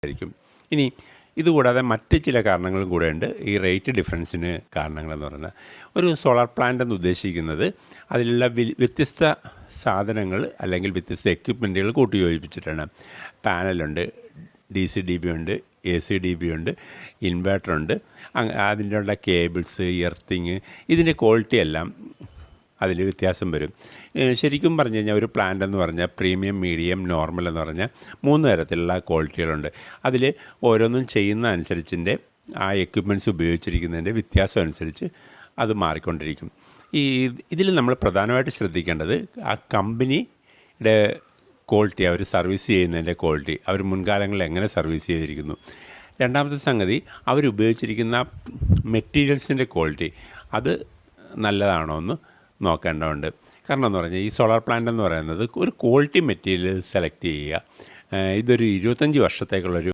ആയിരിക്കും. ഇനി ഇതുകൂടാതെ മറ്റ് ചില കാരണങ്ങളും കൂടെയുണ്ട് ഈ റേറ്റ് ഡിഫറൻസിന് കാരണങ്ങളെന്ന് പറയുന്നത്. ഒരു സോളാർ പ്ലാന്റ് എന്ന് ഉദ്ദേശിക്കുന്നത് അതിലുള്ള വ്യത്യസ്ത സാധനങ്ങൾ അല്ലെങ്കിൽ വ്യത്യസ്ത എക്യുപ്മെൻറ്റുകൾ കൂട്ടിയോജിപ്പിച്ചിട്ടാണ്. പാനലുണ്ട്, DC DB ഉണ്ട്, AC DB ഉണ്ട്, ഇൻവേർട്ടറുണ്ട്, അതിൻ്റെ ഉള്ള കേബിൾസ്, എർത്തിങ്, ഇതിൻ്റെ ക്വാളിറ്റി എല്ലാം അതിൽ വ്യത്യാസം വരും. ശരിക്കും പറഞ്ഞു കഴിഞ്ഞാൽ ഒരു പ്ലാന്റ് എന്ന് പറഞ്ഞാൽ പ്രീമിയം, മീഡിയം, നോർമൽ എന്ന് പറഞ്ഞാൽ 3 തരത്തിലുള്ള ക്വാളിറ്റികളുണ്ട്. അതിൽ ഓരോന്നും ചെയ്യുന്ന അനുസരിച്ചിൻ്റെ ആ എക്യുപ്മെൻറ്റ്സ് ഉപയോഗിച്ചിരിക്കുന്നതിൻ്റെ വ്യത്യാസം അനുസരിച്ച് അത് മാറിക്കൊണ്ടിരിക്കും. ഇതിൽ നമ്മൾ പ്രധാനമായിട്ട് ശ്രദ്ധിക്കേണ്ടത് ആ കമ്പനിയുടെ ക്വാളിറ്റി, അവർ സർവീസ് ചെയ്യുന്നതിൻ്റെ ക്വാളിറ്റി, അവർ മുൻകാലങ്ങളിൽ എങ്ങനെ സർവീസ് ചെയ്തിരിക്കുന്നു. രണ്ടാമത്തെ സംഗതി, അവരുപയോഗിച്ചിരിക്കുന്ന മെറ്റീരിയൽസിൻ്റെ ക്വാളിറ്റി, അത് നല്ലതാണോ എന്ന് നോക്കേണ്ടതുണ്ട്. കാരണം എന്ന് പറഞ്ഞാൽ ഈ സോളാർ പ്ലാന്റ് എന്ന് പറയുന്നത് ഒരു ക്വാളിറ്റി മെറ്റീരിയൽ സെലക്ട് ചെയ്യുക. ഇതൊരു 25 വർഷത്തേക്കുള്ളൊരു